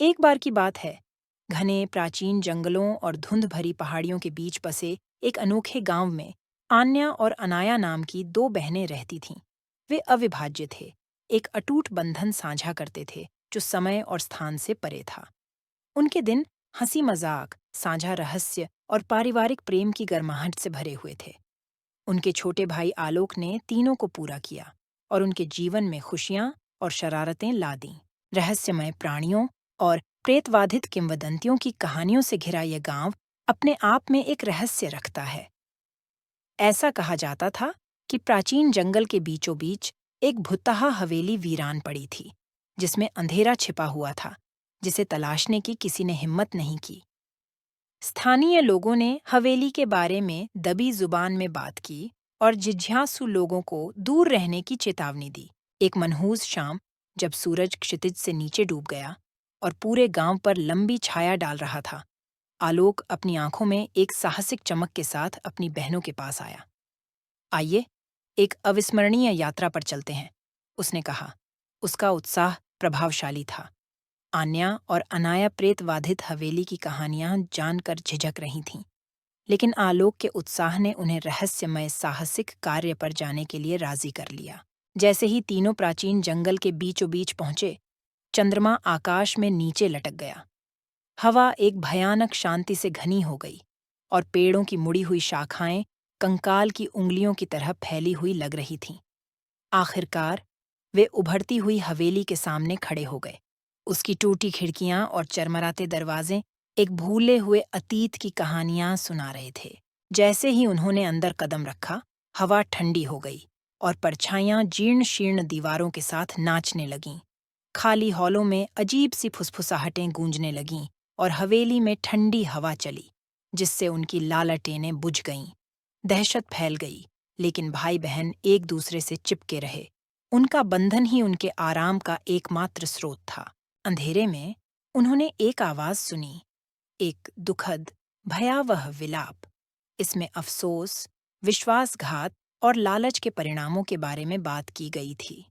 एक बार की बात है, घने प्राचीन जंगलों और धुंध भरी पहाड़ियों के बीच बसे एक अनोखे गांव में आन्या और अनाया नाम की दो बहनें रहती थीं। वे अविभाज्य थे, एक अटूट बंधन साझा करते थे जो समय और स्थान से परे था। उनके दिन हंसी मजाक, साझा रहस्य और पारिवारिक प्रेम की गर्माहट से भरे हुए थे। उनके छोटे भाई आलोक ने तीनों को पूरा किया और उनके जीवन में खुशियां और शरारतें ला दीं। रहस्यमय प्राणियों और प्रेतवाधित किंवदंतियों की कहानियों से घिरा यह गांव अपने आप में एक रहस्य रखता है। ऐसा कहा जाता था कि प्राचीन जंगल के बीचों बीच एक भुतहा हवेली वीरान पड़ी थी, जिसमें अंधेरा छिपा हुआ था, जिसे तलाशने की किसी ने हिम्मत नहीं की। स्थानीय लोगों ने हवेली के बारे में दबी जुबान में बात की और जिज्ञासु लोगों को दूर रहने की चेतावनी दी। एक मनहूस शाम, जब सूरज क्षितिज से नीचे डूब गया और पूरे गांव पर लंबी छाया डाल रहा था, आलोक अपनी आंखों में एक साहसिक चमक के साथ अपनी बहनों के पास आया। आइए, एक अविस्मरणीय यात्रा पर चलते हैं, उसने कहा। उसका उत्साह प्रभावशाली था। आन्या और अनाया प्रेतवाधित हवेली की कहानियां जानकर झिझक रही थीं, लेकिन आलोक के उत्साह ने उन्हें रहस्यमय साहसिक कार्य पर जाने के लिए राजी कर लिया। जैसे ही तीनों प्राचीन जंगल के बीचों बीच पहुंचे, चंद्रमा आकाश में नीचे लटक गया। हवा एक भयानक शांति से घनी हो गई और पेड़ों की मुड़ी हुई शाखाएं कंकाल की उंगलियों की तरह फैली हुई लग रही थीं। आखिरकार वे उभरती हुई हवेली के सामने खड़े हो गए। उसकी टूटी खिड़कियां और चरमराते दरवाजे एक भूले हुए अतीत की कहानियां सुना रहे थे। जैसे ही उन्होंने अंदर कदम रखा, हवा ठंडी हो गई और परछाइयां जीर्ण शीर्ण दीवारों के साथ नाचने लगीं। खाली हॉलों में अजीब सी फुसफुसाहटें गूंजने लगीं और हवेली में ठंडी हवा चली, जिससे उनकी लालटेनें बुझ गईं। दहशत फैल गई, लेकिन भाई बहन एक दूसरे से चिपके रहे। उनका बंधन ही उनके आराम का एकमात्र स्रोत था। अंधेरे में उन्होंने एक आवाज सुनी, एक दुखद, भयावह विलाप। इसमें अफसोस, विश्वासघात और लालच के परिणामों के बारे में बात की गई थी।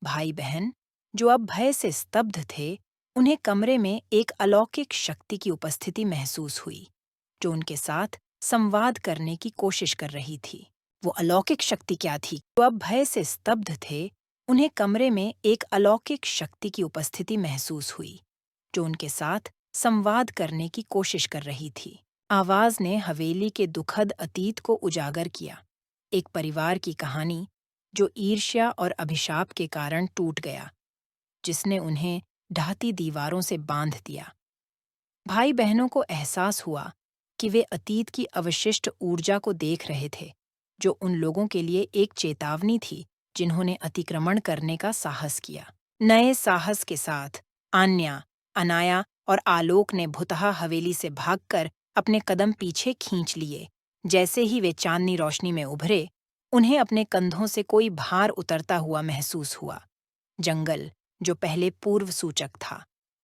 भाई बहन, जो अब भय से स्तब्ध थे, उन्हें कमरे में एक अलौकिक शक्ति की उपस्थिति महसूस हुई, जो उनके साथ संवाद करने की कोशिश कर रही थी। वो अलौकिक शक्ति क्या थी? जो अब भय से स्तब्ध थे, उन्हें कमरे में एक अलौकिक शक्ति की उपस्थिति महसूस हुई, जो उनके साथ संवाद करने की कोशिश कर रही थी। आवाज ने हवेली के दुखद अतीत को उजागर किया, एक परिवार की कहानी जो ईर्ष्या और अभिशाप के कारण टूट गया, जिसने उन्हें ढहती दीवारों से बांध दिया। भाई बहनों को एहसास हुआ कि वे अतीत की अवशिष्ट ऊर्जा को देख रहे थे, जो उन लोगों के लिए एक चेतावनी थी जिन्होंने अतिक्रमण करने का साहस किया। नए साहस के साथ आन्या, अनाया और आलोक ने भुतहा हवेली से भागकर अपने कदम पीछे खींच लिए। जैसे ही वे चांदनी रोशनी में उभरे, उन्हें अपने कंधों से कोई भार उतरता हुआ महसूस हुआ। जंगल, जो पहले पूर्व सूचक था,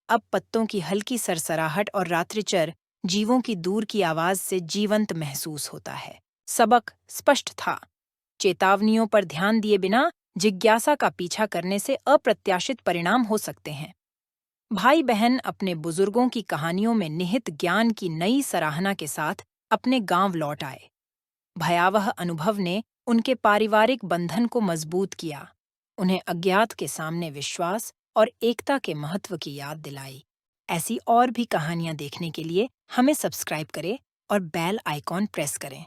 अब पत्तों की हल्की सरसराहट और रात्रिचर जीवों की दूर की आवाज से जीवंत महसूस होता है। सबक स्पष्ट था, चेतावनियों पर ध्यान दिए बिना जिज्ञासा का पीछा करने से अप्रत्याशित परिणाम हो सकते हैं। भाई बहन अपने बुजुर्गों की कहानियों में निहित ज्ञान की नई सराहना के साथ अपने गांव लौट आए। भयावह अनुभव ने उनके पारिवारिक बंधन को मजबूत किया, उन्हें अज्ञात के सामने विश्वास और एकता के महत्व की याद दिलाई। ऐसी और भी कहानियां देखने के लिए हमें सब्सक्राइब करें और बेल आइकॉन प्रेस करें।